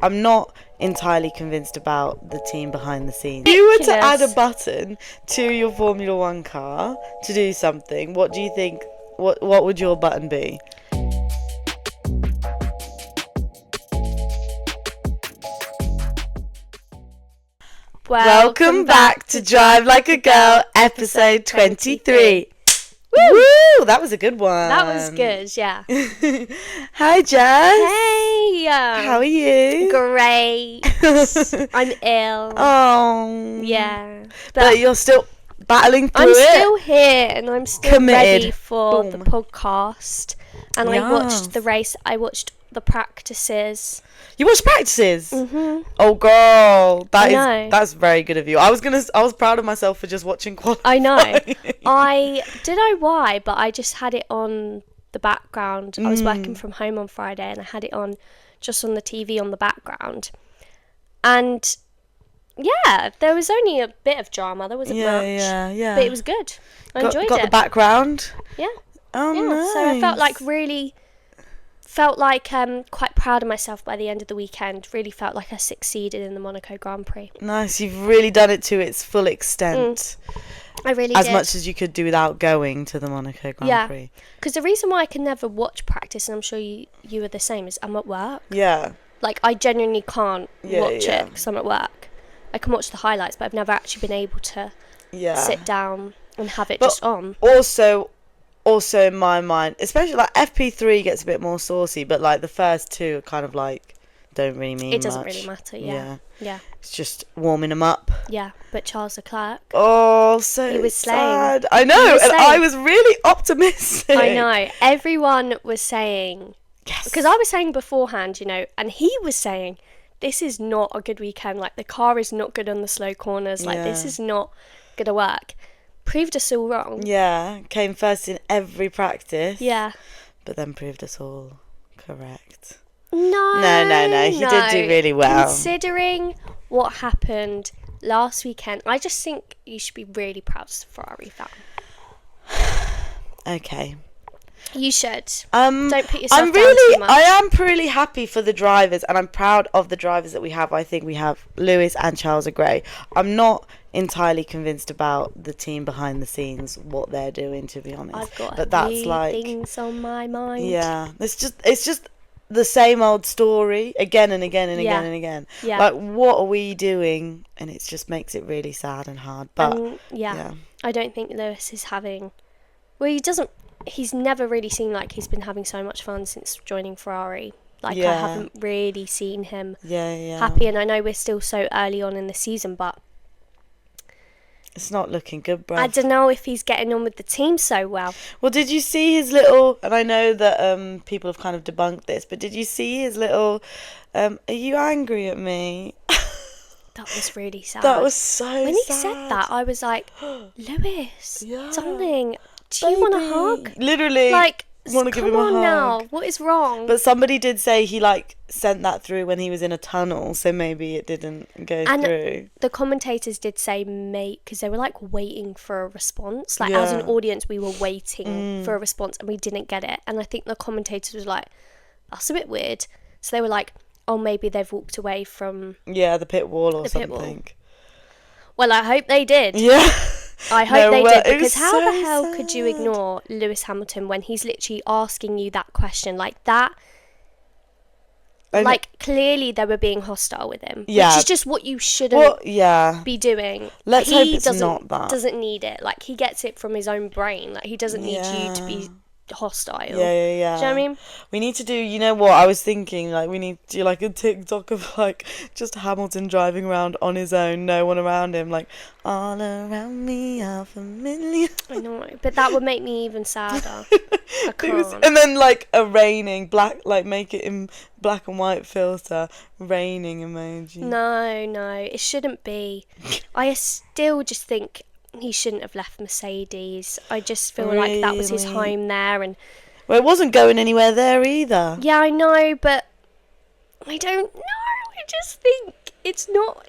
I'm not entirely convinced about the team behind the scenes. If you were to add a button to your Formula One car to do something, what do you think? What would your button be? Welcome back to Drive Like a Girl, episode 23. Woo! That was a good one. That was good, yeah. Hi, Jess. Hey! How are you? Great. I'm ill. Oh. Yeah. But you're still battling through I'm it. still here and I'm still Committed. ready for the podcast. And I watched the race. I watched the practices. You watched practices? Mm-hmm. Oh, girl. That's very good of you. I was proud of myself for just watching qualifying. I know. Why? But I just had it on the background. I was working from home on Friday and I had it on just on the TV on the background. And yeah, there was only a bit of drama. There wasn't much. Yeah. But it was good. I enjoyed it. Got the background? Yeah. Oh, yeah. nice. So I felt like quite proud of myself by the end of the weekend. Really felt like I succeeded in the Monaco Grand Prix. Nice. You've really done it to its full extent. I really as did. much as you could do without going to the Monaco Grand Prix. Because the reason why I can never watch practice, and I'm sure you are the same, is I'm at work. Yeah. Like, I genuinely can't watch it because I'm at work. I can watch the highlights, but I've never actually been able to sit down and have it just on. Also in my mind, especially like FP3 gets a bit more saucy, but like the first two are kind of like don't really mean much. It doesn't really matter, yeah. It's just warming them up. Yeah, but Charles Leclerc. Oh, so he was sad. slaying. I know, and I was really optimistic. I know. Everyone was saying, because I was saying beforehand, and he was saying, this is not a good weekend. Like, the car is not good on the slow corners. Like, this is not going to work. Proved us all wrong. Yeah, came first in every practice. Yeah. But then proved us all correct. No. He did do really well. Considering what happened last weekend, I just think you should be really proud as a Ferrari fan. Okay. You should. Don't put yourself down too much. I am really happy for the drivers, and I'm proud of the drivers that we have. I think we have Lewis and Charles are great. I'm not entirely convinced about the team behind the scenes, what they're doing, to be honest. I've got things on my mind. Yeah, it's just the same old story again and again and again and again. Yeah. Like, what are we doing? And it just makes it really sad and hard. But I don't think Lewis is having. Well, he's never really seemed like he's been having so much fun since joining Ferrari. Like, I haven't really seen him happy, and I know we're still so early on in the season, but it's not looking good, bro. I don't know if he's getting on with the team so well. Well, did you see his little, and I know that people have kind of debunked this, but did you see his little, are you angry at me? That was really sad. That was so sad. When he said that, I was like, Lewis, darling, do you want a hug? Literally. Like, want to give him a hug. Come on now, what is wrong? But somebody did say he sent that through when he was in a tunnel, so maybe it didn't go through. The commentators did say because they were waiting for a response. As an audience, we were waiting for a response and we didn't get it. And I think the commentators was like, that's a bit weird. So they were like, oh, maybe they've walked away from the pit wall or something. Pit wall. Well, I hope they did. Yeah. I hope they did, because how the hell could you ignore Lewis Hamilton when he's literally asking you that question like that? Clearly they were being hostile with him, which is just what you shouldn't be doing. Let's hope it's not that. He doesn't need it. He gets it from his own brain. He doesn't need you to be hostile. Yeah. Do you know what I mean? We need to do, you know what, I was thinking, we need to do a TikTok of just Hamilton driving around on his own, no one around him, all around me are familiar. I know, but that would make me even sadder. I can't. And then a raining black, make it in black and white filter, raining emoji. No, it shouldn't be. I still just think he shouldn't have left Mercedes. I just feel like that was his home there, and it wasn't going anywhere there either. Yeah, I know, but I don't know. I just think he's not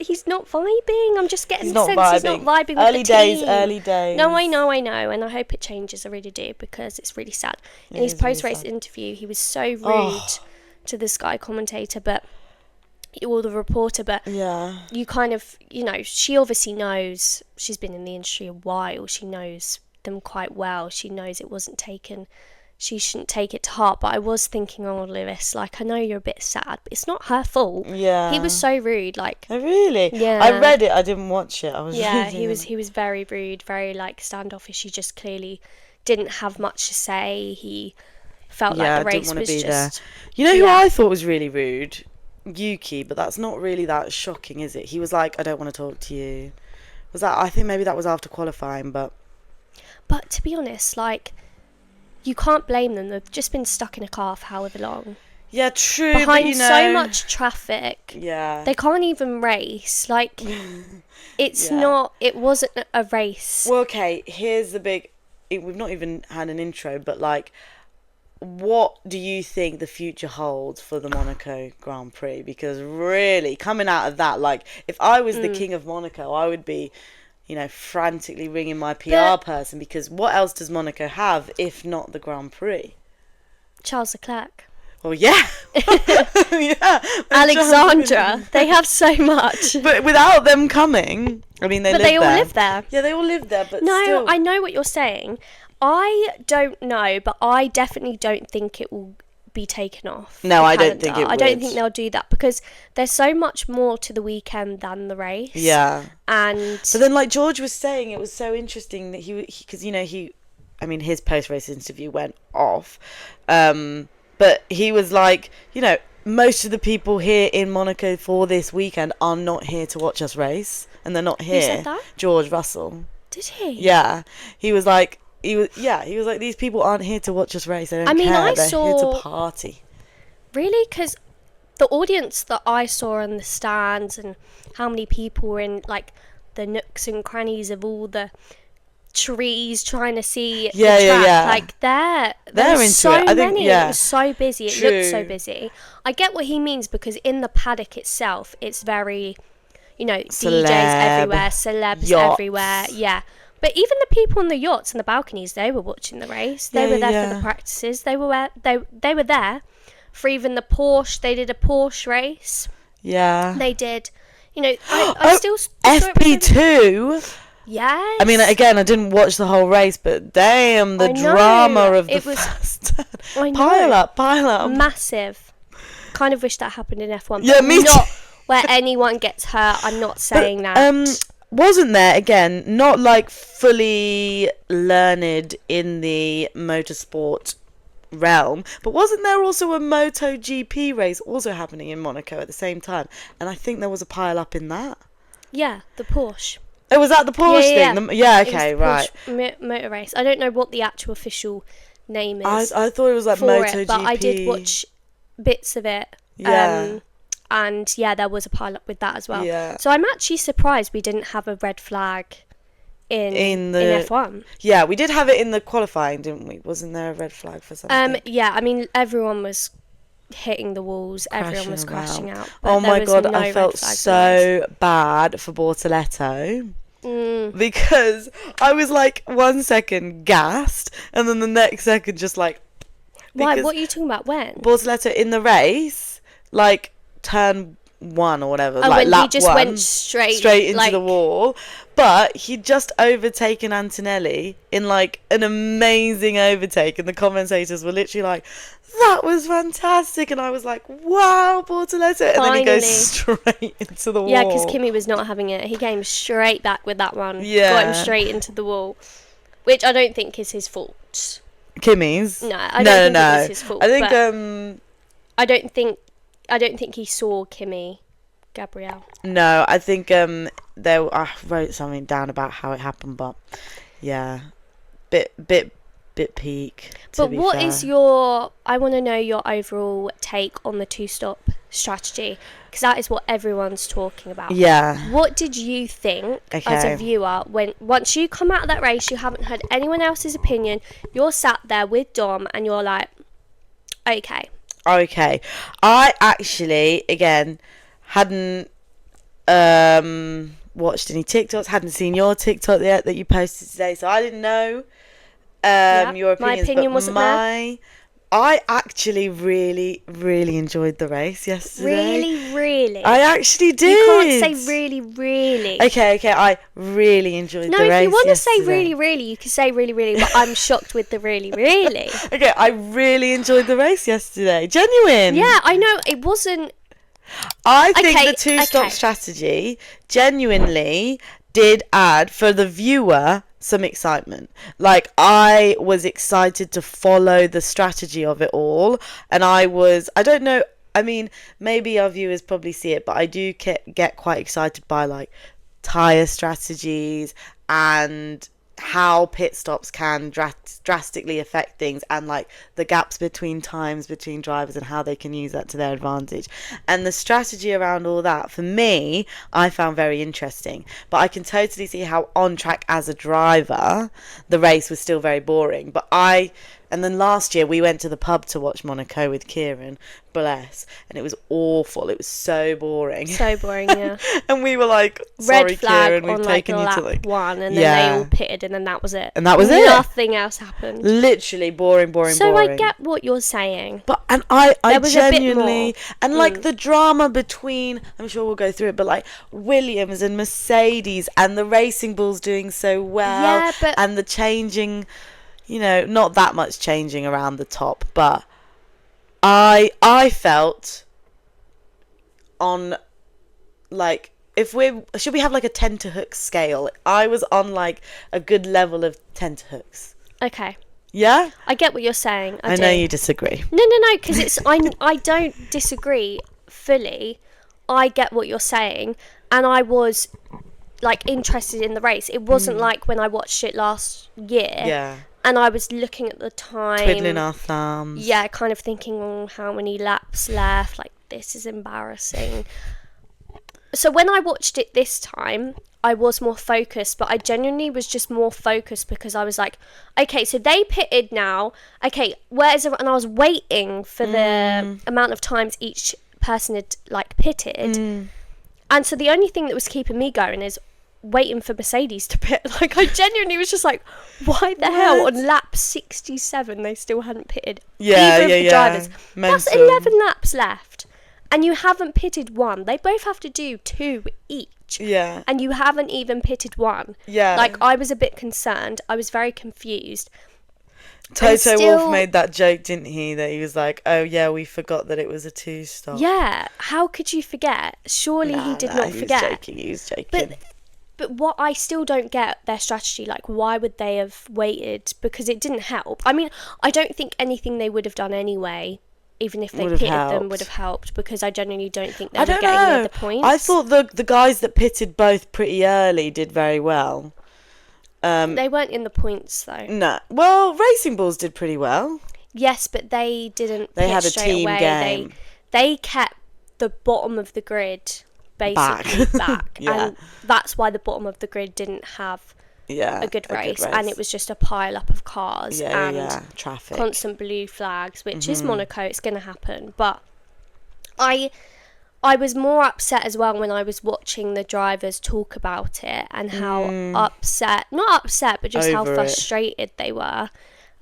vibing. I'm just getting the sense he's not vibing with the team. Early days. No, I know, and I hope it changes. I really do, because it's really sad. In his post-race interview, he was so rude to the Sky commentator, but or the reporter, but Yeah. you kind of, she obviously knows, she's been in the industry a while, she knows them quite well, she knows it wasn't taken, she shouldn't take it to heart. But I was thinking, oh, Lewis, like, I know you're a bit sad, but it's not her fault. Yeah. He was so rude, like. Oh, really? Yeah. I read it, I didn't watch it. I was Yeah, reading it. he was very rude, very, like, standoffish. He just clearly didn't have much to say. He felt like the race was just... there. You know who I thought was really rude? Yuki, but that's not really that shocking, is it? He was like, I don't want to talk to you. Was that? I think maybe that was after qualifying, but to be honest, like, you can't blame them. They've just been stuck in a car for however long. yeah, true. Behind but, so much traffic. Yeah. They can't even race. Like, it's Yeah. not... It wasn't a race. Well, okay, here's the big... We've not even had an intro, but, like, what do you think the future holds for the Monaco Grand Prix? Because really, coming out of that, like, if I was the king of Monaco, I would be, frantically ringing my PR person, because what else does Monaco have if not the Grand Prix? Charles Leclerc. Well, yeah. Yeah. Alexandra. They have so much. But without them coming, I mean, But they all live there. Yeah, they all live there, but No, still. I know what you're saying. I don't know, but I definitely don't think it will be taken off. No, the I don't think calendar. it I don't would. think they'll do that, because there's so much more to the weekend than the race. Yeah. And But then, like George was saying, it was so interesting that because his post-race interview went off, but he was like, most of the people here in Monaco for this weekend are not here to watch us race, and they're not here. Who said that? George Russell. did he? Yeah, he was like, these people aren't here to watch us race. They don't care. They're here to party. Really? Because the audience that I saw in the stands, and how many people were in, like, the nooks and crannies of all the trees trying to see the track. Like, there They're was into so it. I think, many. yeah. It was so busy. It True. looked so busy. I get what he means, because in the paddock itself, it's very, DJs everywhere, celebs yachts. everywhere. Yeah. But even the people on the yachts and the balconies, they were watching the race. They were there for the practices. They were there for even the Porsche. They did a Porsche race. Yeah. They did. I still saw it FP2. Yes. I mean, again, I didn't watch the whole race, but damn, the I know. drama of the It was- first I know. pile up. Massive. Kind of wish that happened in F1. Yeah, but me not too. where anyone gets hurt. I'm not saying that. Wasn't there, again, not like fully learned in the motorsport realm, but wasn't there also a MotoGP race also happening in Monaco at the same time? And I think there was a pile up in that. Yeah, the Porsche. Oh, was that the Porsche Yeah. thing? It was Okay, the right. Porsche motor race. I don't know what the actual official name is. I thought it was like for MotoGP. it, but I did watch bits of it. Yeah. And yeah, there was a pile up with that as well. Yeah. So I'm actually surprised we didn't have a red flag in F1. Yeah, we did have it in the qualifying, didn't we? Wasn't there a red flag for something? Yeah, I mean, everyone was hitting the walls, everyone was crashing out. But Oh my there was god, no I red felt flags so bad for Bortoletto. Because I was like 1 second gassed, and then the next second just like... Why? What are you talking about? When? Bortoletto in the race, like turn 1 or whatever, Oh, like when lap he just 1, went straight into like, the wall. But he'd just overtaken Antonelli in like an amazing overtake, and the commentators were literally like, that was fantastic, and I was like, wow, Bortoletto, and then he goes straight into the wall. Yeah, because Kimi was not having it. He came straight back with that one. Yeah. Got him straight into the wall, which I don't think is his fault. Kimi's? No, I don't think it was his fault. I think but I don't think he saw Kimi Gabrielle. No, I think I wrote something down about how it happened, but yeah, bit peak. But what is your? I want to know your overall take on the 2-stop strategy, because that is what everyone's talking about. Yeah. What did you think as a viewer when once you come out of that race, you haven't heard anyone else's opinion, you're sat there with Dom and you're like, okay. I actually, again, hadn't watched any TikToks, hadn't seen your TikTok yet that you posted today, so I didn't know your opinions. My opinion wasn't there. I actually really, really enjoyed the race yesterday. Really? I actually did. You can't say really, really. Okay, I really enjoyed the race. No, if you want to say yesterday. really, you can say really, really, but I'm shocked with the really, really. Okay, I really enjoyed the race yesterday. Genuine. Yeah, I know, it wasn't... I think the two-stop strategy genuinely did add, for the viewer, some excitement. Like, I was excited to follow the strategy of it all, and I don't know, I mean, maybe our viewers probably see it, but I do get quite excited by, like, tyre strategies and how pit stops can drastically affect things, and like the gaps between times between drivers and how they can use that to their advantage. And the strategy around all that, for me, I found very interesting. But I can totally see how on track as a driver the race was still very boring. And then last year we went to the pub to watch Monaco with Kieran, bless, and it was awful. It was so boring. So boring, yeah. And we were like, sorry, red flag Kieran, we've on taken like you lap to one, and then they all pitted, and then that was it. And that was it. Nothing else happened. Literally boring. So I get what you're saying. But I was genuinely, a bit more. and like the drama between, I'm sure we'll go through it, but like Williams and Mercedes and the Racing Bulls doing so well, Yeah, but and the changing, not that much changing around the top, but I felt on, like, should we have like a tenterhook scale? I was on like a good level of tenterhooks. okay. Yeah? I get what you're saying. I know you disagree. No, because it's I don't disagree fully. I get what you're saying, and I was like interested in the race. It wasn't like when I watched it last year. Yeah. And I was looking at the time, Twiddling our thumbs. Yeah, kind of thinking, how many laps left? Like, this is embarrassing. So when I watched it this time, I was more focused, but I genuinely was just more focused because I was like, okay, so they pitted now. Okay, where's everyone? And I was waiting for the amount of times each person had like pitted. And so the only thing that was keeping me going is waiting for Mercedes to pit. Like, I genuinely was just like, why the hell on lap 67 they still hadn't pitted? Either of the drivers. That's 11 laps left, and you haven't pitted one. They both have to do 2 each. Yeah. And you haven't even pitted one. Yeah. Like, I was a bit concerned. I was very confused. Toto Wolff made that joke, didn't he? That he was like, oh yeah, we forgot that it was a 2-stop. Yeah. How could you forget? Surely he did not forget. He was joking. But what I still don't get their strategy, like, why would they have waited? Because it didn't help. I mean, I don't think anything they would have done anyway, even if they pitted them, would have helped, because I genuinely don't think they were getting near the points. I thought the guys that pitted both pretty early did very well. They weren't in the points, though. No. Well, Racing Bulls did pretty well. Yes, but they didn't They pit had a straight team away. game. They kept the bottom of the grid basically back. Yeah. And that's why the bottom of the grid didn't have a good race. And it was just a pile up of cars and traffic, constant blue flags, which is Monaco. It's going to happen. But I was more upset as well when I was watching the drivers talk about it, and how not upset, but just how frustrated they were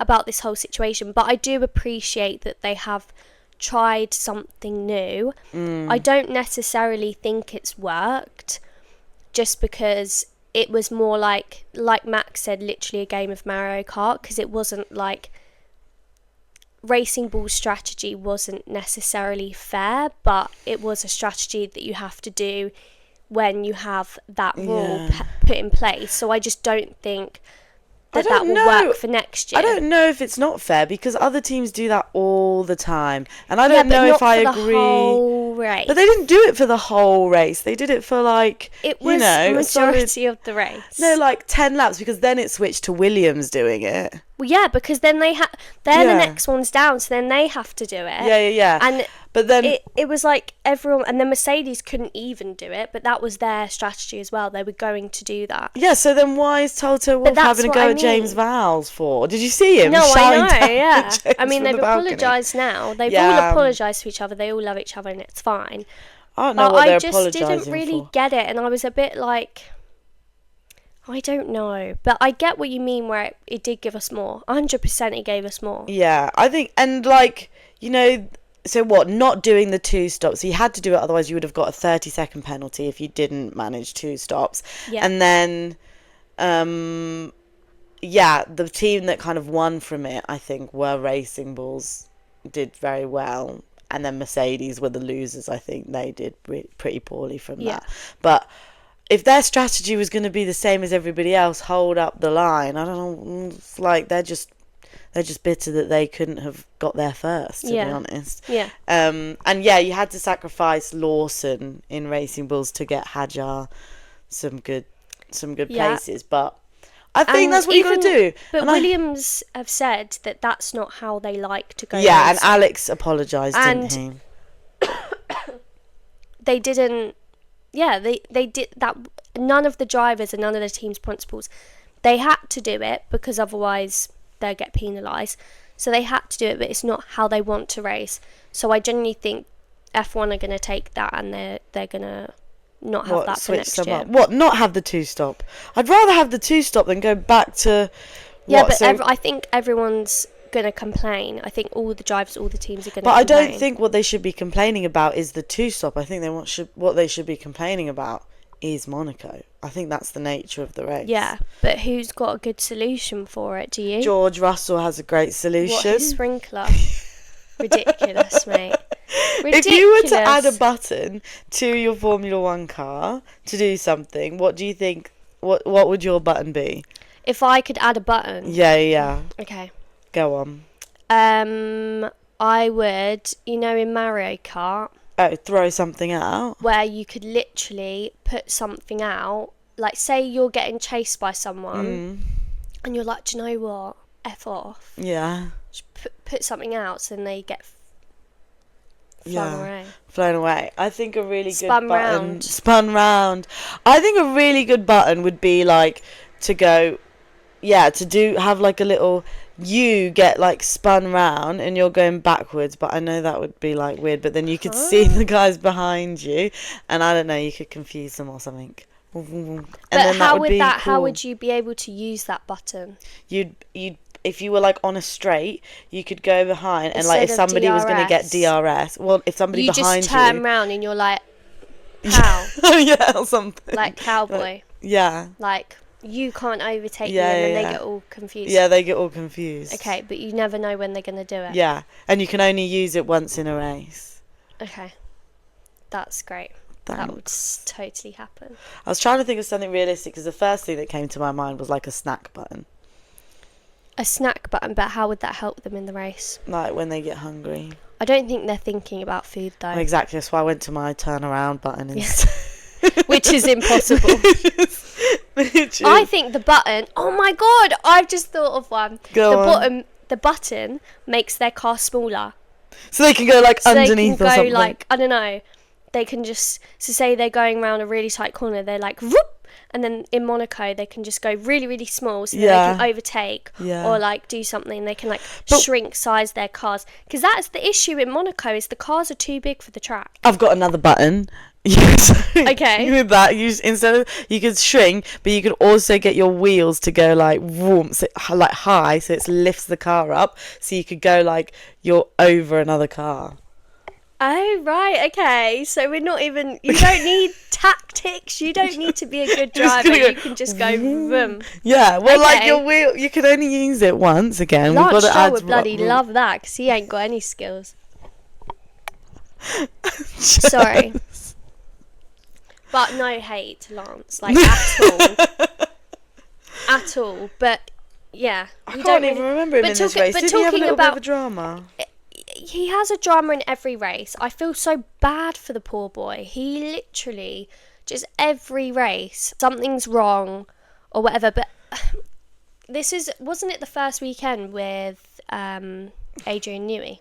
about this whole situation. But I do appreciate that they have tried something new. I don't necessarily think it's worked, just because it was more like Max said, literally a game of Mario Kart, because it wasn't like Racing Bull's strategy wasn't necessarily fair, but it was a strategy that you have to do when you have that rule put in place. So I just don't think that will work for next year. I don't know if it's not fair, because other teams do that all the time, and I don't know if I agree. Whole race. But they didn't do it for the whole race. They did it for like majority of the race. No, like 10 laps, because then it switched to Williams doing it. Well, yeah, because then they're the next ones down, so then they have to do it. Yeah. And but then it was like everyone, and then Mercedes couldn't even do it, but that was their strategy as well. They were going to do that. Yeah, so then why is Toto Wolff having a go at James Vowles for? Did you see him? No, I know, yeah. I mean, they've apologised now. They've all apologised to each other. They all love each other, and it's fine. I don't know what they're apologising for. I just didn't really get it, and I was a bit like, I don't know, but I get what you mean where it did give us more. 100% it gave us more. Yeah, I think, and like, you know, so what, not doing the 2 stops, you had to do it, otherwise you would have got a 30-second penalty if you didn't manage 2 stops. Yeah. And then, yeah, the team that kind of won from it, I think, were Racing Bulls, did very well. And then Mercedes were the losers, I think. They did pretty poorly from that. But if their strategy was going to be the same as everybody else, hold up the line, I don't know, it's like they're just bitter that they couldn't have got there first, to be honest. Yeah. And yeah, you had to sacrifice Lawson in Racing Bulls to get Hadjar some good places, but I think that's what you got to do. But Williams have said that that's not how they like to go. Yeah, racing. and Alex apologised, didn't he? They didn't. Yeah, they did that. None of the drivers and none of the team's principals, they had to do it because otherwise they'll get penalised. So they had to do it, but it's not how they want to race. So I genuinely think F1 are going to take that and they're going to not have that for next year. What, not have the 2 stop? I'd rather have the 2 stop than go back to... Yeah, but I think everyone's going to complain. I think all the drivers, all the teams are going to complain. But I don't think what they should be complaining about is the 2 stop. I think what they should be complaining about is Monaco. I think that's the nature of the race. Yeah, but who's got a good solution for it, do you? George Russell has a great solution. What, his sprinkler? Ridiculous, mate. Ridiculous. If you were to add a button to your Formula 1 car to do something, what do you think, what would your button be? If I could add a button? Yeah. Okay. Go on. I would, in Mario Kart... Oh, throw something out? Where you could literally put something out. Like, say you're getting chased by someone, and you're like, do you know what? F off. Yeah. Just put something out so then they get flown away. I think a really good button... Spun round. I think a really good button would be, like, to go... Yeah, have, like, a little... You get, like, spun round and you're going backwards, but I know that would be, like, weird, but then you could see the guys behind you, and I don't know, you could confuse them or something. And but how would you be able to use that button? You'd if you were, like, on a straight, you could go behind, and, like, if somebody was going to get DRS, well, if somebody behind you... You just turn round and you're like, cow. Yeah, or something. Like cowboy. Yeah. Like... You can't overtake them and they get all confused. Yeah, they get all confused. Okay, but you never know when they're going to do it. Yeah, and you can only use it once in a race. Okay. That's great. Thanks. That would totally happen. I was trying to think of something realistic because the first thing that came to my mind was like a snack button. A snack button, but how would that help them in the race? Like when they get hungry. I don't think they're thinking about food though. Exactly, that's why I went to my turnaround button instead. Which is impossible. I think the button... Oh my god, I've just thought of one. The button makes their car smaller. So they can go like underneath or something. They can go like, I don't know. They can just... So say they're going around a really tight corner, they're like... Whoop, and then in Monaco, they can just go really, really small so they can overtake or like do something. They can like shrink size their cars. Because that's the issue in Monaco is the cars are too big for the track. I've got another button. Okay. With that, you could shrink, but you could also get your wheels to go like whoom, so, like high, so it lifts the car up, so you could go like you're over another car. Oh right, okay. So we're not even. You don't need tactics. You don't need to be a good driver. You can just go boom. Yeah, well, like your wheel, you can only use it once again. Lance Stroll would bloody love that because he ain't got any skills. Sorry. But no hate to Lance, like at all. At all. But yeah. I can't even remember him in this race. Did he have a little bit of a drama? He has a drama in every race. I feel so bad for the poor boy. He literally, just every race, something's wrong or whatever. But wasn't it the first weekend with Adrian Newey?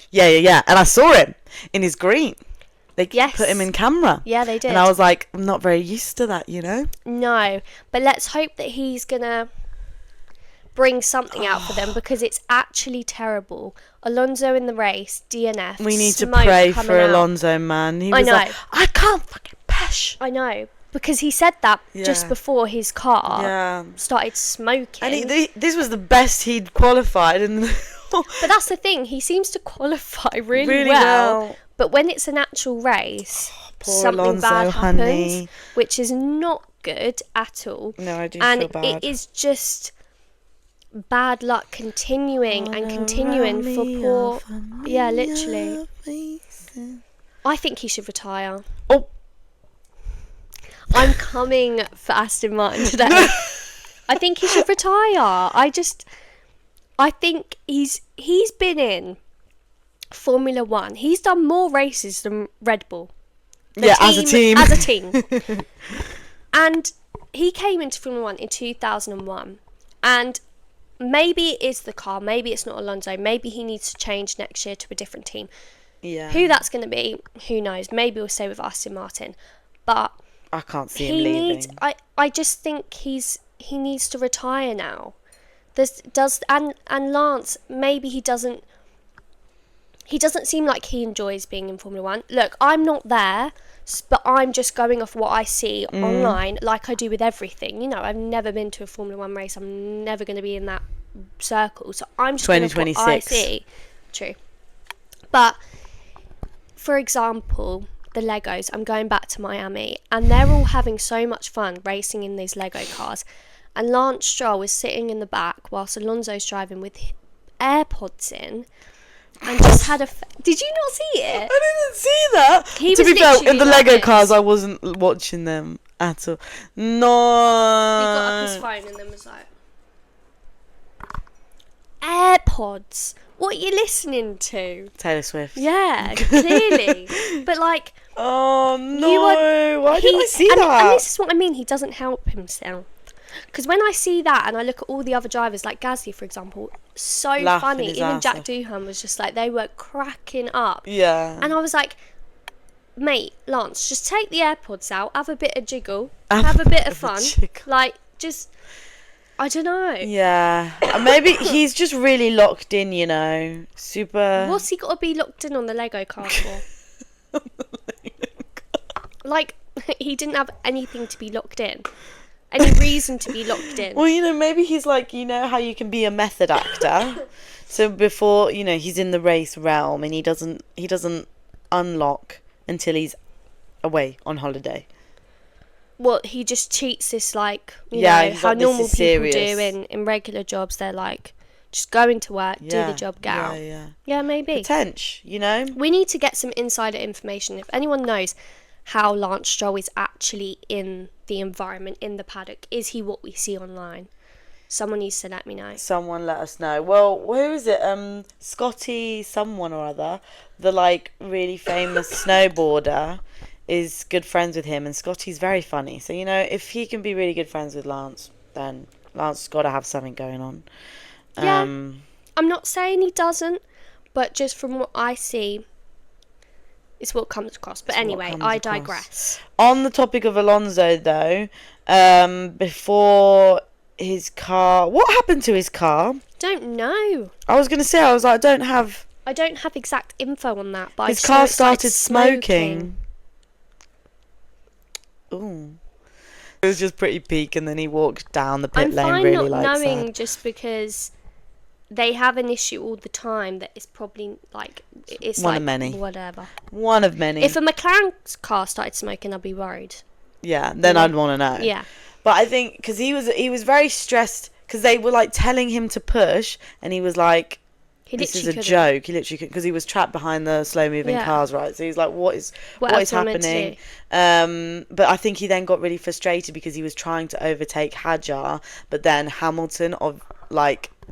Yeah. And I saw him in his green. They put him in camera. Yeah, they did. And I was like, I'm not very used to that, No, but let's hope that he's going to bring something out for them because it's actually terrible. Alonso in the race, DNF. We need to pray for Alonso, man. He was I know. Like, I can't fucking push. I know. Because he said that Yeah. just before his car Yeah. started smoking. And this was the best he'd qualified. And But that's the thing. He seems to qualify really, Really well. well. But when it's an actual race, Poor something Alonso, bad happens, honey. which is not good at all. No, I do And feel bad. it is just bad luck continuing and continuing for poor... Yeah, literally. I think he should retire. Oh. I'm coming for Aston Martin today. I think he should retire. I think he's been in Formula One. He's done more races than Red Bull. As a team. As a team. And he came into Formula One in 2001. And maybe it is the car. Maybe it's not Alonso. Maybe he needs to change next year to a different team. Yeah. Who that's going to be, who knows? Maybe we'll stay with Aston Martin. But I can't see him leaving. I just think he needs to retire now. And Lance, maybe he doesn't seem like he enjoys being in Formula One. Look, I'm not there, but I'm just going off what I see online, like I do with everything. You know, I've never been to a Formula One race. I'm never going to be in that circle. So I'm just going off what I see. True. But, for example, the Legos, I'm going back to Miami, and they're all having so much fun racing in these Lego cars. And Lance Stroll is sitting in the back whilst Alonso's driving with AirPods in, and just had Did you not see it? I didn't see that. He to was be fair, in the literally Lego like cars, this. I wasn't watching them at all. He got up his No. phone and then was like, AirPods. What are you listening to? Taylor Swift. Yeah, clearly. But like, Oh no! Why did I see that? And this is what I mean. He doesn't help himself. Because when I see that and I look at all the other drivers, like Gasly, for example, so Laughing funny. his Even ass Jack off. Doohan was just like, they were cracking up. Yeah. And I was like, mate, Lance, just take the AirPods out, have a bit of jiggle, Have have a bit of a fun. jiggle. Like, just, I don't know. Yeah. Maybe he's just really locked in, you know. Super. What's he got to be locked in on the Lego car for? Like, he didn't have anything to be locked in. Any reason to be locked in. Well, you know, maybe he's like, you know how you can be a method actor. So before, you know, he's in the race realm and he doesn't unlock until he's away on holiday. Well, he just treats this like, you Yeah, know, he's how like, this normal is people serious. do in regular jobs. They're like, just go into work, do the job, get out. Yeah. Yeah, maybe. Potential, you know? We need to get some insider information. If anyone knows how Lance Stroll is actually in the environment, in the paddock, is he what we see online? Someone needs to let me know. Someone let us know. Well, who is it? Scotty someone or other, the like really famous snowboarder, is good friends with him, and Scotty's very funny. So, you know, if he can be really good friends with Lance, then Lance's got to have something going on. Yeah, I'm not saying he doesn't, but just from what I see, it's what comes across. But anyway, I digress. On the topic of Alonso, though, before his car, what happened to his car? Don't know. I was going to say, I was like, I don't have exact info on that, but his I just car know it started smoking. Ooh. It was just pretty peak, and then he walked down the pit I'm lane fine really not like knowing sad. just because they have an issue all the time that is probably like it's One like of many. whatever. One of many. If a McLaren's car started smoking, I'd be worried. Yeah, then Yeah. I'd want to know. Yeah. But I think because he was very stressed because they were like telling him to push, and he was like, "This is a couldn't. joke." He literally couldn't because he was trapped behind the slow moving Yeah. cars, right? So he's like, "What is else am I meant to happening?" But I think he then got really frustrated because he was trying to overtake Hadjar, but then Hamilton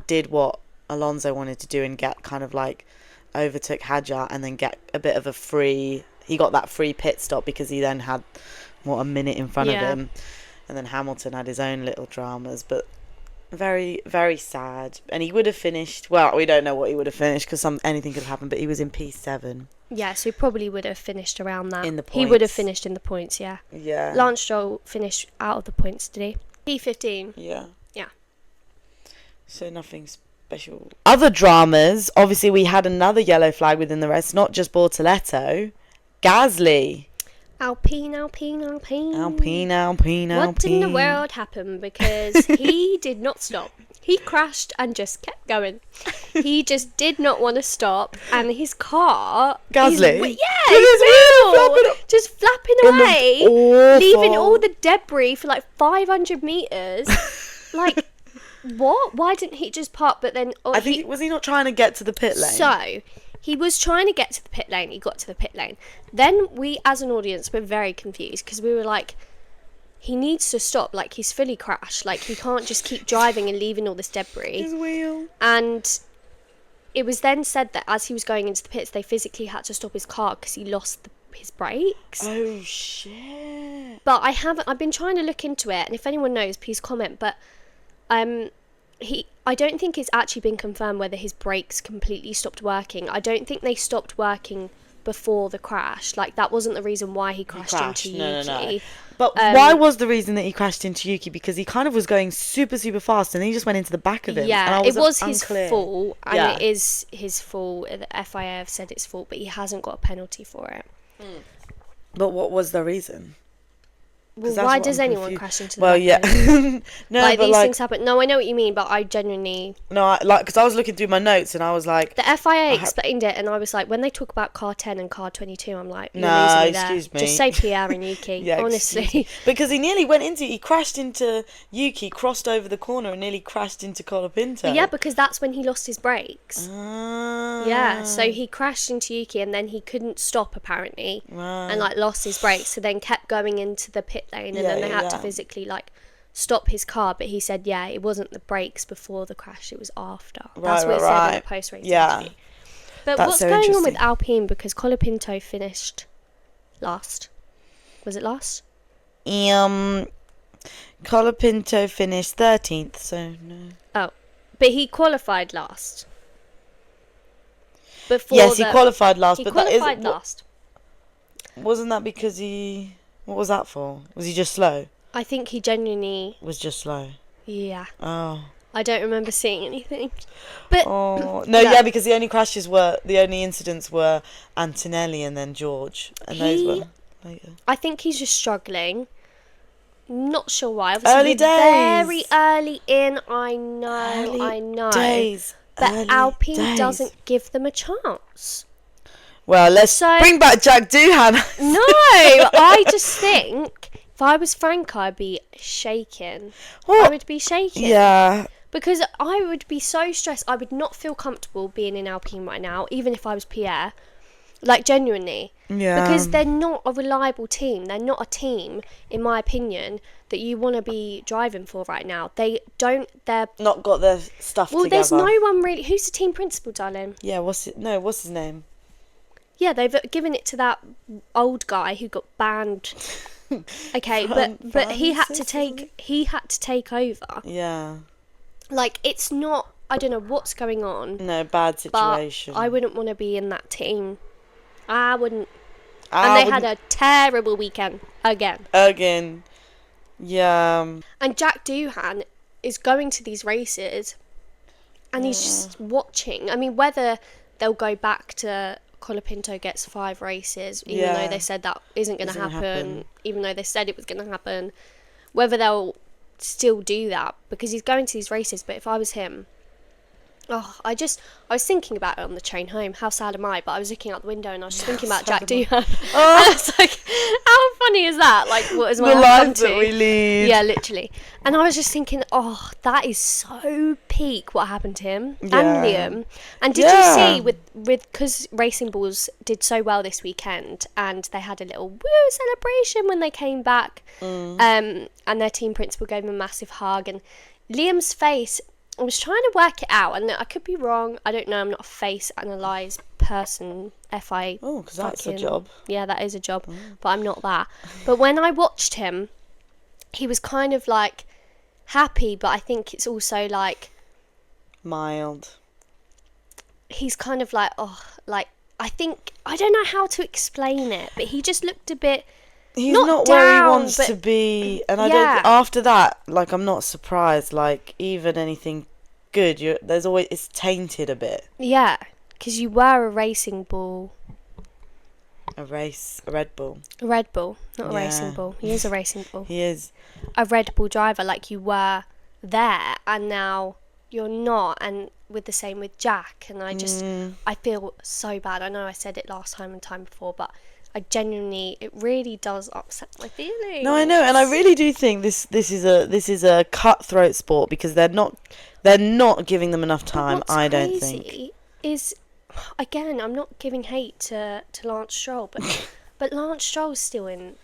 did what Alonso wanted to do and get kind of like overtook Hadjar and then get a bit of a free. He got that free pit stop because he then had a minute in front of him, and then Hamilton had his own little dramas, but very, very sad. And he would have finished. Well, we don't know what he would have finished because anything could have happened. But he was in P7. Yeah, so he probably would have finished around that. In the He would have points. finished in the points. Yeah. Yeah. Lance Stroll finished out of the points, did he? P15. Yeah. Yeah. So nothing special. Other dramas. Obviously, we had another yellow flag within the race. Not just Bortoletto. Gasly. Alpine. What in the world happened? Because he did not stop. He crashed and just kept going. He just did not want to stop, and his car... Gasly? His wheel! Just flapping away, leaving all the debris for like 500 metres. Like, what? Why didn't he just park? But then... I think, was he not trying to get to the pit lane? So... He was trying to get to the pit lane. He got to the pit lane. Then we, as an audience, were very confused because we were like, he needs to stop. Like, he's fully crashed. Like, he can't just keep driving and leaving all this debris. His wheel. And it was then said that as he was going into the pits, they physically had to stop his car because he lost his brakes. Oh, shit. But I've been trying to look into it. And if anyone knows, please comment. But I don't think it's actually been confirmed whether his brakes completely stopped working. I don't think they stopped working before the crash. Like, that wasn't the reason why he crashed into Yuki. No. But why was the reason that he crashed into Yuki? Because he kind of was going super, super fast and then he just went into the back of him. Yeah, and it was unclear. his fault. And it is his fault. The FIA have said it's fault, but he hasn't got a penalty for it. But what was the reason? Well, why does anyone crash into the Well, back yeah. end? No, like, but these things happen. No, I know what you mean, but I genuinely... No, because I was looking through my notes and I was like... The FIA explained it, and I was like, when they talk about car 10 and car 22, I'm like, you're nah, losing me excuse there. me. Just say Pierre and Yuki, Yeah, honestly. Because he nearly went into... He crashed into Yuki, crossed over the corner and nearly crashed into Colapinto. Yeah, because that's when he lost his brakes. Ah. Yeah, so he crashed into Yuki and then he couldn't stop, apparently, Right. and, like, lost his brakes, so then kept going into the pit lane, and then they had to physically, like, stop his car. But he said, yeah, it wasn't the brakes before the crash, it was after. That's what it said in the post-race interview. But That's what's so going on with interesting. Alpine? Because Colapinto finished last. Was it last? Colapinto finished 13th, so no. Oh, but he qualified last. Before Yes, he qualified last. He but qualified last. Wasn't that because he... What was that for? Was he just slow? I think he genuinely... Was just slow. Yeah. Oh. I don't remember seeing anything. But Oh no, yeah, because the only incidents were Antonelli and then George, and those were later. I think he's just struggling. Not sure why. Obviously, Early days. Very early in. I know. Days. But Early Alpine days. doesn't give them a chance. Well, let's bring back Jack Doohan. No, I just think if I was Frank, I'd be shaking. What? I would be shaking. Yeah. Because I would be so stressed. I would not feel comfortable being in Alpine right now, even if I was Pierre. Like, genuinely. Yeah. Because they're not a reliable team. They're not a team, in my opinion, that you want to be driving for right now. They're not got their stuff together. Well, there's no one really... Who's the team principal, darling? Yeah, what's his name? Yeah, they've given it to that old guy who got banned. Okay, but he had to take over. Yeah. Like, it's not... I don't know what's going on. No, bad situation. But I wouldn't want to be in that team. I wouldn't. And they had a terrible weekend. Again. Yeah. And Jack Doohan is going to these races and he's just watching. I mean, whether they'll go back to Colapinto gets 5 races, even though they said that isn't going to happen, even though they said it was going to happen, whether they'll still do that, because he's going to these races. But if I was him, I was thinking about it on the train home. How sad am I? But I was looking out the window and I was just thinking about Jack Doohan. And I was like, how funny is that? Like, what is my life that we lead? Yeah, literally. And I was just thinking, that is so peak what happened to him and Liam. And did you see with because Racing Bulls did so well this weekend and they had a little woo celebration when they came back, and their team principal gave them a massive hug, and Liam's face, I was trying to work it out, and I could be wrong. I don't know. I'm not a face analyse person. Oh, because that's a job. Yeah, that is a job, but I'm not that. But when I watched him, he was kind of like happy, but I think it's also like mild. He's kind of like, I think, I don't know how to explain it, but he just looked a bit... He's not where he wants to be, and I don't. After that, like, I'm not surprised. Like, even anything good, it's tainted a bit. Yeah, because you were a Racing Bull A Red Bull. A Red Bull, not a Yeah. racing bull. He is a racing bull. He is. A Red Bull driver, like you were there, and now you're not. And with the same with Jack, and I feel so bad. I know I said it last time and time before, but I genuinely, it really does upset my feelings. No, I know, and I really do think this is a cutthroat sport because they're not giving them enough time. I don't think. What's crazy is, again, I'm not giving hate to Lance Stroll, but Lance Stroll's still in.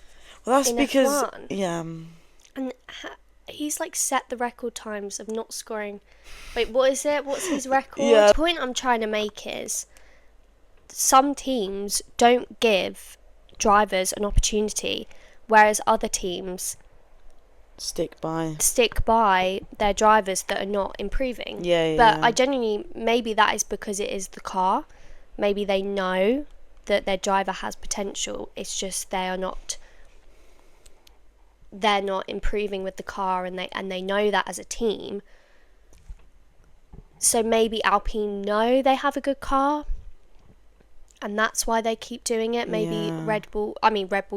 Well, that's in because F1. yeah. And he's like set the record times of not scoring. Wait, what is it? What's his record? Yeah. The point I'm trying to make is some teams don't give drivers an opportunity, whereas other teams Stick by their drivers that are not improving. Yeah. But I genuinely, maybe that is because it is the car. Maybe they know that their driver has potential. It's just they're not improving with the car, and they know that as a team. So maybe Alpine know they have a good car, and that's why they keep doing it. Maybe Yeah. Red Bull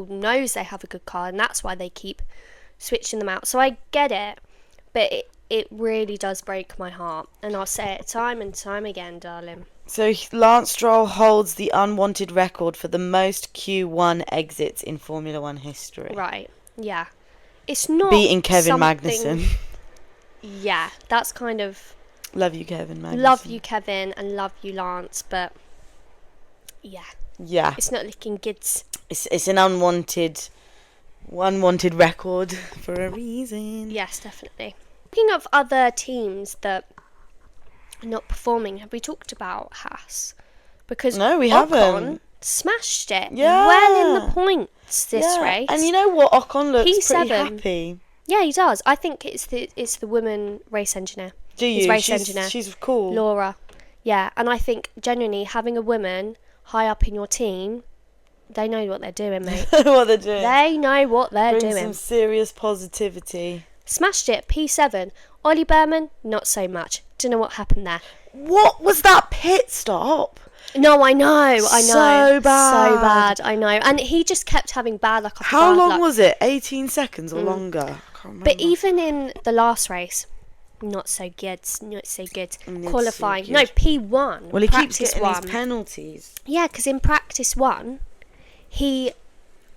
knows they have a good car, and that's why they keep switching them out. So I get it, but it really does break my heart, and I'll say it time and time again, darling. So Lance Stroll holds the unwanted record for the most Q1 exits in Formula One history. Right, yeah. It's not Beating Kevin something- Magnussen. Yeah, that's kind of... Love you, Kevin Magnussen. Love you, Kevin, and love you, Lance, but... Yeah, Yeah. it's not looking good. It's an unwanted record for a reason. Yes, definitely. Speaking of other teams that are not performing, have we talked about Haas? Because No, we Ocon haven't. smashed it Yeah. well in the points this race. And you know what? Ocon looks pretty P7. happy. Yeah, he does. I think it's the woman race engineer. Do you? His race engineer. She's cool. Laura. Yeah, and I think genuinely having a woman high up in your team, they know what they're doing, mate. What they're doing. They know what they're Bring doing. some serious positivity. Smashed it, P7. Ollie Berman, not so much. Don't know what happened there. What was that pit stop? No, I know. So bad. I know. And he just kept having bad luck after How bad long luck. was it? 18 seconds or longer? I can't remember. But even in the last race, not so good. Not so Qualifying. good. No, P1. Well, he keeps practice getting one. these penalties. Yeah, because in practice 1, he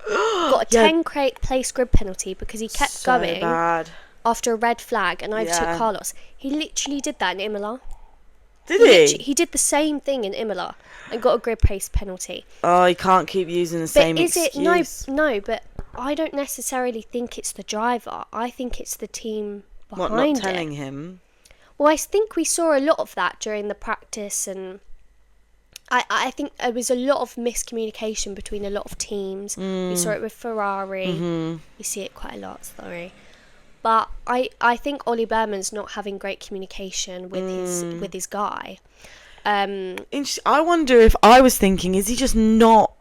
got a 10 place grid penalty because he kept So going bad. after a red flag and overtook Yeah. Carlos. He literally did that in Imola. Did he? He did the same thing in Imola and got a grid pace penalty. Oh, he can't keep using the But same is excuse. it no? But I don't necessarily think it's the driver. I think it's the team What, behind not telling it. him? Well, I think we saw a lot of that during the practice, and I think there was a lot of miscommunication between a lot of teams. We saw it with Ferrari. Mm-hmm. You see it quite a lot, sorry. But I think Ollie Berman's not having great communication with his guy. I wonder if I was thinking, is he just not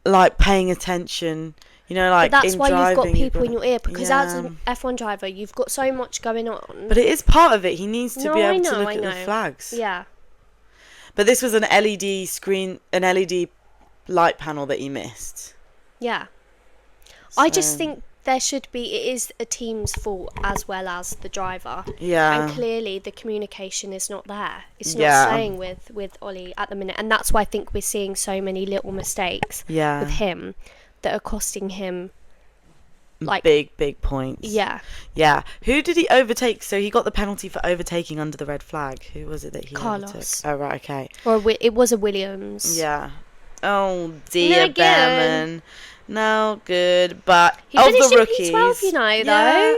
like paying attention? You know, like But that's in why driving, you've got people in your ear, because as Yeah. an F1 driver, you've got so much going on. But it is part of it. He needs to No, be I able to know, look I at the know. flags. Yeah. But this was an LED screen, an LED light panel that he missed. Yeah. I just So- think there should be, it is a team's fault as well as the driver. Yeah. And clearly the communication is not there. It's not Yeah. staying with Ollie at the minute. And that's why I think we're seeing so many little mistakes Yeah. with him that are costing him, like, big points. yeah. Yeah. Who did he overtake? So he got the penalty for overtaking under the red flag. Who was it that he Carlos. overtook? Oh, right, okay. Or it was a Williams. Yeah. Oh, dear No good. Behrman. No good. But He of finished the in rookies. P12, you know, Yeah, though.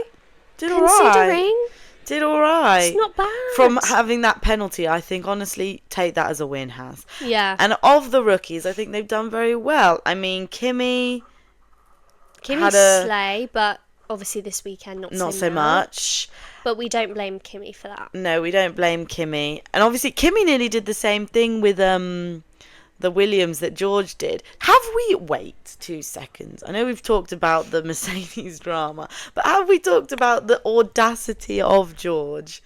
did all right. Considering. Did all right. It's not bad. From having that penalty, I think, honestly, take that as a win, Has. Yeah. And of the rookies, I think they've done very well. I mean, Kimi Kimmy's had a- slay, but obviously this weekend not so much. But we don't blame Kimmy for that. No, we don't blame Kimi. And obviously, Kimi nearly did the same thing with the Williams that George did. Wait 2 seconds. I know we've talked about the Mercedes drama, but have we talked about the audacity of George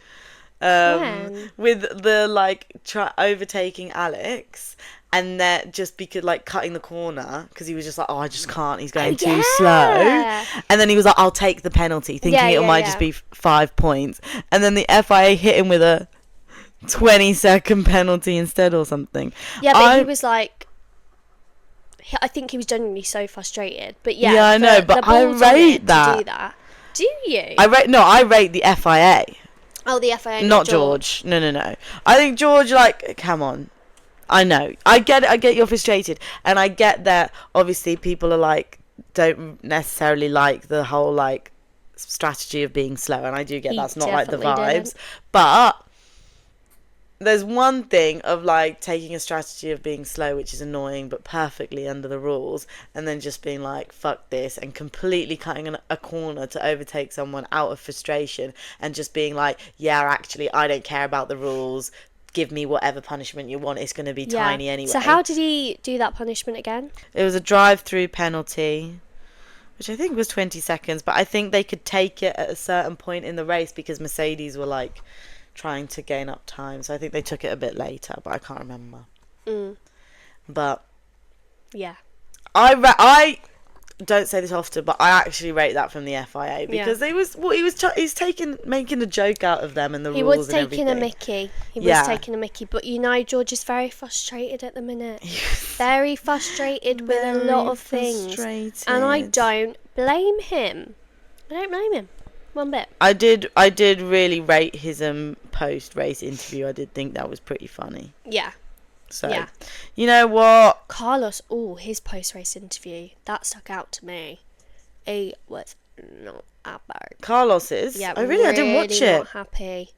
When? With the like overtaking Alex, and that just because like cutting the corner because he was just like, oh, I just can't. He's going too slow, and then he was like, I'll take the penalty, thinking it might just be 5 points, and then the FIA hit him with a 20-second penalty instead or something. Yeah, but he was like, I think he was genuinely so frustrated. But yeah, I know, but I rate that. To do that. Do you? I rate the FIA. Oh, the FIA, not George. No. I think George, like, come on. I know. I get it. I get you're frustrated. And I get that, obviously, people are like, don't necessarily like the whole, like, strategy of being slow. And I do get that's not like the vibes. Didn't. But there's one thing of like taking a strategy of being slow, which is annoying but perfectly under the rules, and then just being like, fuck this, and completely cutting a corner to overtake someone out of frustration, and just being like, yeah, actually I don't care about the rules, give me whatever punishment you want, it's going to be tiny anyway. So how did he do that punishment again? It was a drive-through penalty, which I think was 20 seconds, but I think they could take it at a certain point in the race because Mercedes were like trying to gain up time, so I think they took it a bit later, but I can't remember. But yeah, I don't say this often, but I actually rate that from the FIA because he's making a joke out of them and the rules. He was taking a mickey. He was taking a mickey, but you know, George is very frustrated at the minute. Very frustrated with a lot of things, and I don't blame him. One bit. I did really rate his post-race interview. I did think that was pretty funny. Yeah. So, you know what? Carlos, his post-race interview, that stuck out to me. He was not happy. Carlos's? Yeah, I didn't watch it. Not happy.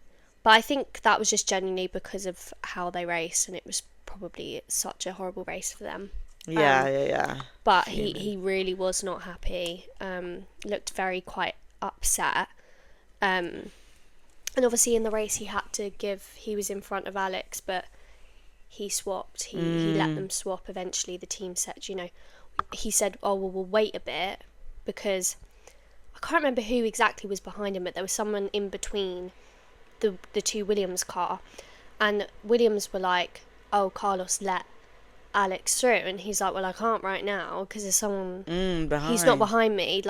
But I think that was just genuinely because of how they race, and it was probably such a horrible race for them. Yeah. But he really was not happy. Looked quite upset, and obviously in the race he was in front of Alex, but he swapped. He let them swap. Eventually the team said, he said, oh well, we'll wait a bit, because I can't remember who exactly was behind him, but there was someone in between the two Williams car, and Williams were like, oh, Carlos, let Alex through, and he's like, well, I can't right now because there's someone behind. He's not behind me,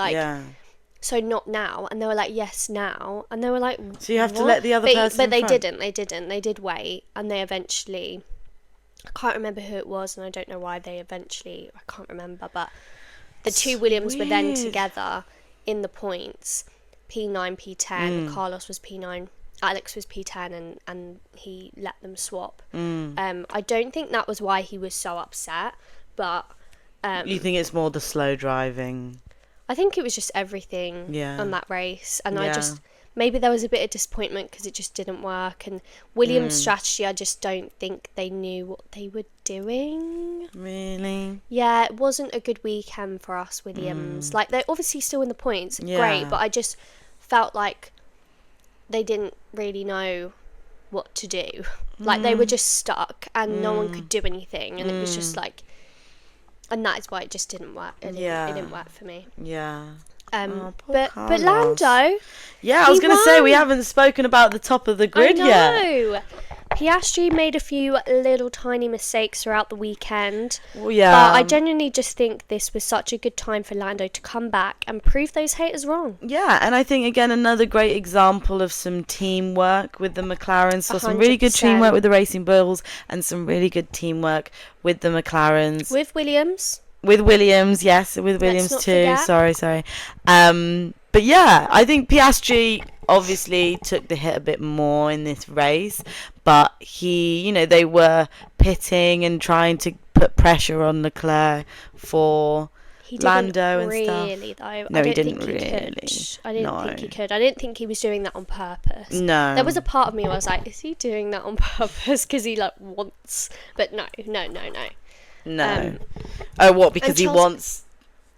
so not now. And they were like, yes, now. And they were like, so you have to let the other person but they didn't. They did wait, and they eventually, I can't remember who it was, and I don't know why I can't remember, but the two Williams were then together in the points, P9, P10. Carlos was P9, Alex was P10, and he let them swap. I don't think that was why he was so upset, but you think it's more the slow driving? I think it was just everything on that race, and maybe there was a bit of disappointment because it just didn't work, and Williams' strategy, I just don't think they knew what they were doing. Really? Yeah, it wasn't a good weekend for us, Williams. Like, they're obviously still in the points, great, but I just felt like they didn't really know what to do. Like, they were just stuck, and no one could do anything, and it was just like, and that is why it just didn't work. It didn't work for me. Yeah. But Lando. Yeah, I was going to say, we haven't spoken about the top of the grid yet. Piastri made a few little tiny mistakes throughout the weekend. Well, yeah. But I genuinely just think this was such a good time for Lando to come back and prove those haters wrong. Yeah, and I think, again, another great example of some teamwork with the McLarens. So some really good teamwork with the Racing Bulls, and some really good teamwork with the McLarens. With Williams. With Williams, yes, with Williams too. Sorry. But yeah, I think Piastri obviously took the hit a bit more in this race, but they were pitting and trying to put pressure on Leclerc for Lando and stuff. Though. No, he didn't really. I didn't think he could. I didn't think he was doing that on purpose. No. There was a part of me where I was like, is he doing that on purpose because he wants? But no. No. What? Because he wants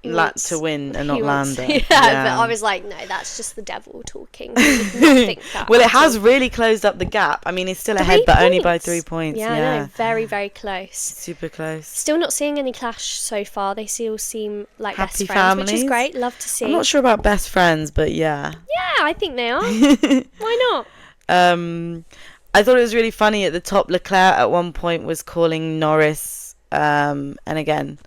to win and not Lando. Yeah, but I was like, no, that's just the devil talking. I did not think that. Well, it has really closed up the gap. I mean, he's still ahead, but only by 3 points. Yeah, I know, very, very close. Super close. Still not seeing any clash so far. They still seem like happy best friends, families. Which is great. Love to see. I'm not sure about best friends, but yeah. Yeah, I think they are. Why not? I thought it was really funny at the top. Leclerc at one point was calling Norris, and again,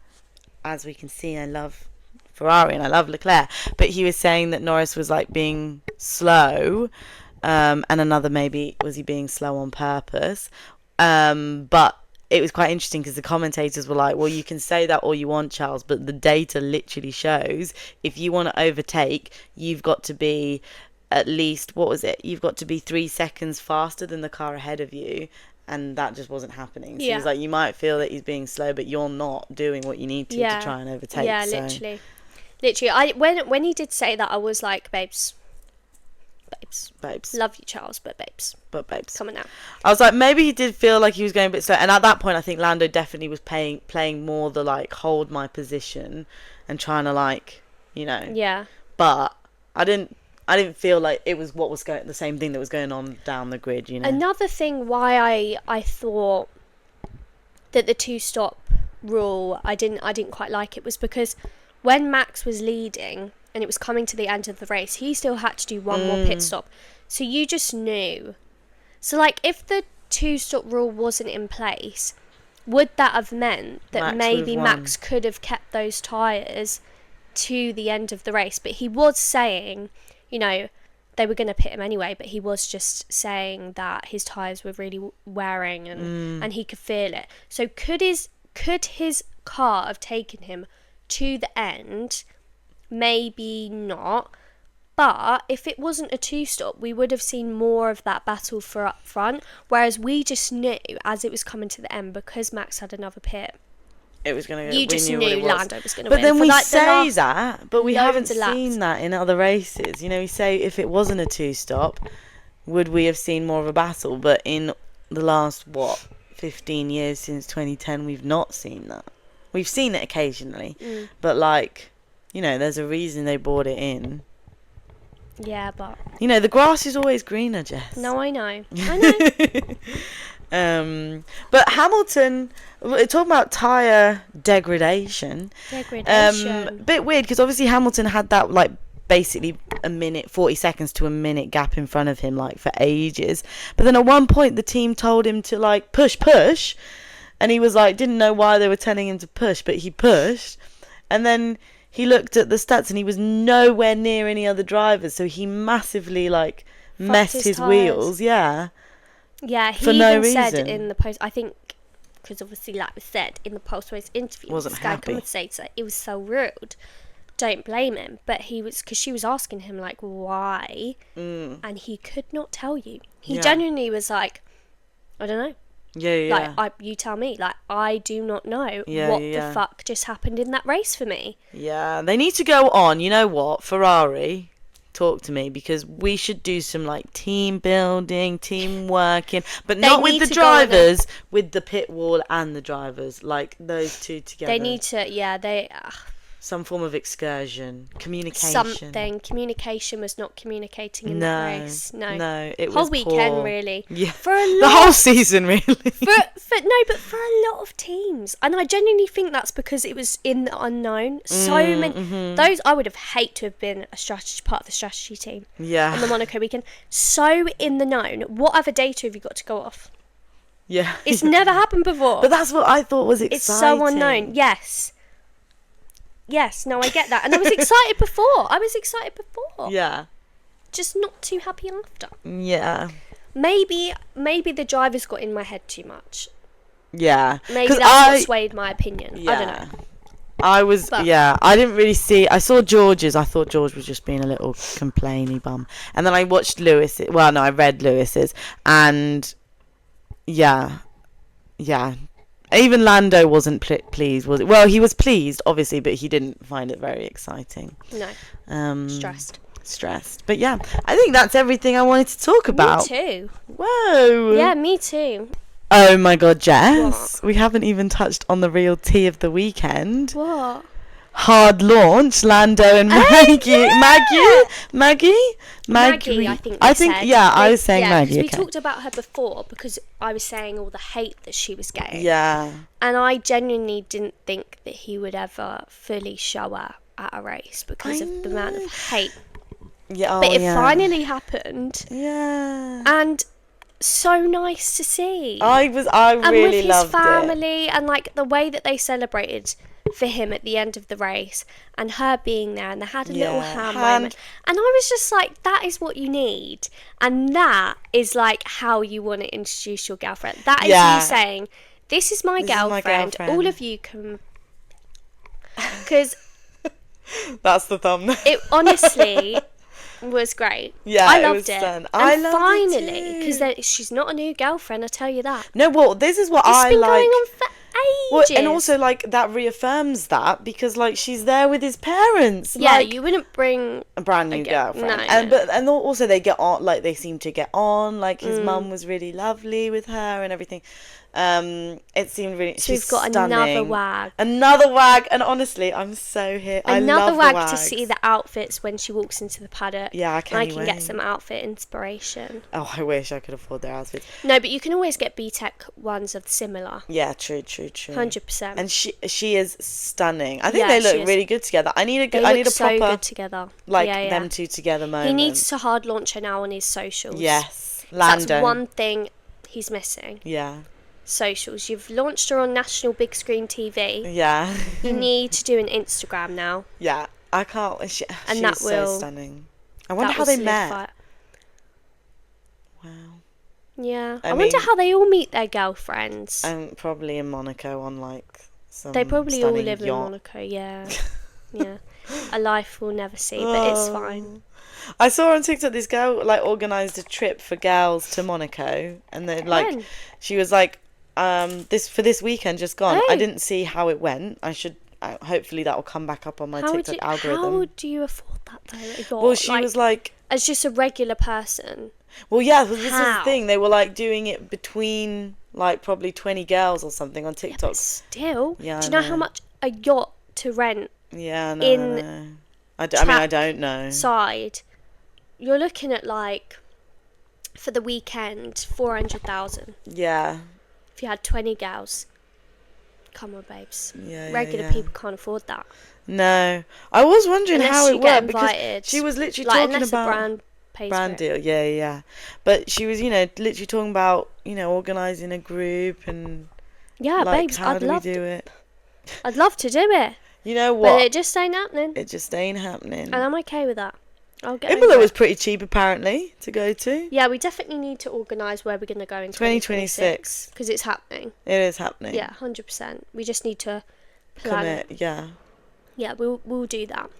as we can see, I love Ferrari and I love Leclerc, but he was saying that Norris was like being slow, and another maybe was he being slow on purpose, but it was quite interesting because the commentators were like, well, you can say that all you want, Charles, but the data literally shows if you want to overtake, you've got to be at least, what was it? You've got to be 3 seconds faster than the car ahead of you. And that just wasn't happening. So he's like, you might feel that he's being slow, but you're not doing what you need to try and overtake. Yeah, so. Literally. When he did say that, I was like, babes. Love you, Charles, but babes. Come on now. I was like, maybe he did feel like he was going a bit slow. And at that point, I think Lando definitely was playing more the, like, hold my position and trying to, like, you know. Yeah. But I didn't feel like it was the same thing that was going on down the grid, you know. Another thing why I thought that the 2-stop rule, I didn't quite like it, was because when Max was leading and it was coming to the end of the race, he still had to do one more pit stop. So you just knew. So, like, if the 2-stop rule wasn't in place, would that have meant that maybe Max could have kept those tyres to the end of the race? But he was saying, you know, they were going to pit him anyway, but he was just saying that his tyres were really wearing and he could feel it. So could his car have taken him to the end? Maybe not. But if it wasn't a 2-stop, we would have seen more of that battle for up front, whereas we just knew as it was coming to the end, because Max had another pit, it was going to. You just knew Lando was going to But win. then we say that, but we haven't seen laps. that in other races. You know, we say if it wasn't a 2-stop, would we have seen more of a battle? But in the last 15 years since 2010, we've not seen that. We've seen it occasionally, but like, you know, there's a reason they brought it in. Yeah, but you know, the grass is always greener, Jess. No, I know. But Hamilton, talking about tyre degradation. Bit weird because obviously Hamilton had that like basically a minute, 40 seconds to a minute gap in front of him like for ages. But then at one point the team told him to like push, and he was like didn't know why they were telling him to push, but he pushed, and then he looked at the stats and he was nowhere near any other drivers, so he massively like messed his wheels. Yeah, he for no even said reason. in the post, I think, because obviously like we said in the post-race interview, wasn't this guy happy. commentator, it was so rude. Don't blame him, but he was, because she was asking him like why, and he could not tell you. He genuinely was like, I don't know. Yeah. Like, you tell me. Like, I do not know what the fuck just happened in that race for me. Yeah, they need to go on. You know what? Ferrari, talk to me, because we should do some, like, team building, team working, but not with the drivers, with the pit wall and the drivers. Like, those two together. They need to, some form of excursion, communication. Something. Communication was not communicating in that race. No, it was whole weekend, poor. really. Yeah, for a lot, the whole season, really. but for a lot of teams, and I genuinely think that's because it was in the unknown. So many those I would have hated to have been part of the strategy team. Yeah. On the Monaco weekend, so in the known. What other data have you got to go off? Yeah, it's never happened before. But that's what I thought was exciting. It's so unknown. Yes, no, I get that. And I was excited before. Yeah. Just not too happy after. Yeah. Maybe the drivers got in my head too much. Yeah. Maybe that's what swayed my opinion. Yeah. I don't know. I didn't really see. I saw George's. I thought George was just being a little complainy bum. And then I watched Lewis's. Well, no, I read Lewis's. And yeah. Even Lando wasn't pleased, was it? Well, he was pleased, obviously, but he didn't find it very exciting. No. Stressed. But yeah, I think that's everything I wanted to talk about. Me too. Whoa. Yeah, me too. Oh my God, Jess. What? We haven't even touched on the real tea of the weekend. What? Hard launch, Lando and Maggie. Yeah. Maggie, I think I was saying Maggie. Because we talked about her before, because I was saying all the hate that she was getting. Yeah. And I genuinely didn't think that he would ever fully show her at a race because of the amount of hate. Yeah, but it finally happened. Yeah. And so nice to see. I really loved and with his it. family and like the way that they celebrated for him at the end of the race, and her being there, and they had a little hand moment, and I was just like, that is what you need, and that is like how you want to introduce your girlfriend. That is you saying, this is my girlfriend. All of you can, because that's the thumbnail. It honestly was great. Yeah, I loved it. Fun. I loved finally, because she's not a new girlfriend, I tell you that. No, well, this is what I like. It's been like. going on for ages. Well, and also, like, that reaffirms that, because, like, she's there with his parents. Yeah, like, you wouldn't bring a brand new girlfriend. No. And also they get on, like, they seem to get on. Like, his mum was really lovely with her and everything. It seemed really. So she's we've got stunning. another wag, and honestly, I'm so here. Another wag to see the outfits when she walks into the paddock. Yeah, I can get some outfit inspiration. Oh, I wish I could afford their outfits. No, but you can always get BTEC ones of similar. Yeah, true. 100%. And she is stunning. I think they look really good together. I need a proper so good together. Like them two together moment. He needs to hard launch her now on his socials. Yes, Lando. That's one thing he's missing. Yeah. Socials. You've launched her on national big screen TV. Yeah. You need to do an Instagram now. Yeah, I can't. She's so stunning. I wonder how they met. Wow. Yeah, I wonder how they all meet their girlfriends. Probably in Monaco on like some. They probably all live yacht. in Monaco. Yeah, yeah. A life we'll never see, but it's fine. I saw on TikTok this girl like organised a trip for girls to Monaco, and then like she was like, this weekend just gone. I didn't see how it went. I should. Hopefully that will come back up on my TikTok algorithm. How do you afford that though? Well, she was like, as just a regular person. Well, yeah, this is the thing. They were like doing it between like probably 20 girls or something on TikTok. Yeah, but still, yeah, do you know how much a yacht to rent? Yeah, no, I mean, I don't know. Side, you're looking at like for the weekend 400,000. Yeah. If you had 20 girls, come on, babes. Yeah. Regular people can't afford that. No, I was wondering how it worked because she was literally talking unless about a brand deal. Yeah. But she was, literally talking about, organising a group and like, babes, how do we do it? I'd love to do it. You know what? But it just ain't happening. And I'm okay with that. I'll get Imola was pretty cheap apparently to go to. Yeah, we definitely need to organise where we're going to go in 2026 because it's happening. It is happening. Yeah, 100%. We just need to plan it. Yeah. Yeah, we'll do that.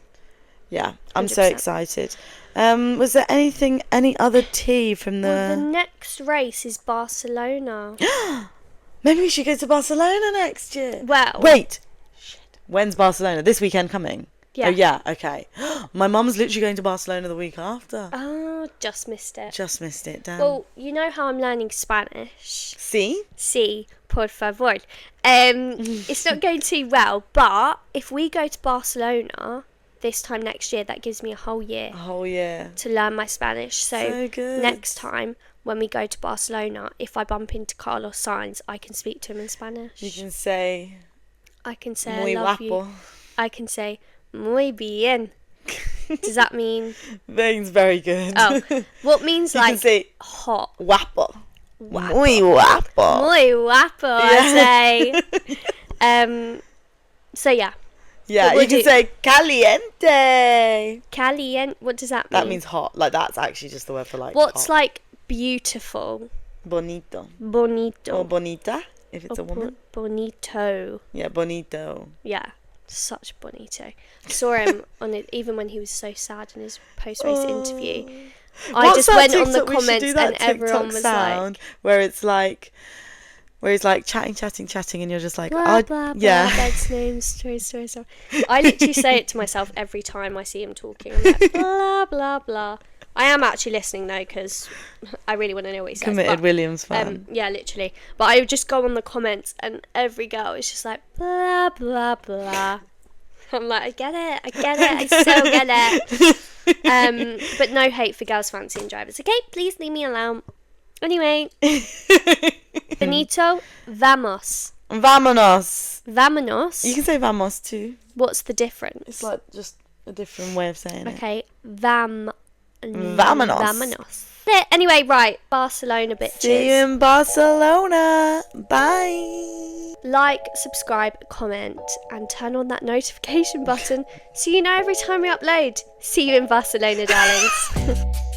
Yeah, I'm 100%. So excited. Was there any other tea from the... Well, the next race is Barcelona. Maybe we should go to Barcelona next year. Well... Wait. Shit. When's Barcelona? This weekend coming? Yeah. Oh, yeah, okay. My mum's literally going to Barcelona the week after. Oh, just missed it. Damn. Well, you know how I'm learning Spanish? Sí, por favor. It's not going too well, but if we go to Barcelona this time next year, that gives me a whole year. To learn my Spanish. So good. Next time when we go to Barcelona, if I bump into Carlos Sainz, I can speak to him in Spanish. You can say... Muy I love guapo. You. I can say... Muy bien. Does that mean... Means very good. Oh. What means you like... You can say... Hot. Guapo. Muy guapo. Muy guapo, I say. So, yeah. Yeah, you can say caliente. Caliente, what does that mean? That means hot. Like, that's actually just the word for, like, what's hot. Like, beautiful? Bonito. Bonito. Or bonita, if it's a woman. Bonito. Yeah, bonito. Yeah. Such bonito. I saw him on it even when he was so sad in his post-race interview. I just went on the comments and everyone was like, where it's like, where he's like chatting, and you're just like, blah, blah, yeah. Blah, bed's name, story. I literally say it to myself every time I see him talking. I'm like, blah, blah, blah. I am actually listening though because I really want to know what he says. Committed Williams fan. Yeah, literally. But I would just go on the comments and every girl is just like, blah, blah, blah. I'm like, I get it, I so get it. But no hate for girls fancying drivers. Okay, please leave me alone. Anyway, Benito, vamos. Vámonos. You can say vamos too. What's the difference? It's like just a different way of saying it. Okay, vamos. Vámonos. Vámonos. Anyway, right, Barcelona bitches. See you in Barcelona. Bye. Like, subscribe, comment, and turn on that notification button so you know every time we upload. See you in Barcelona, darlings.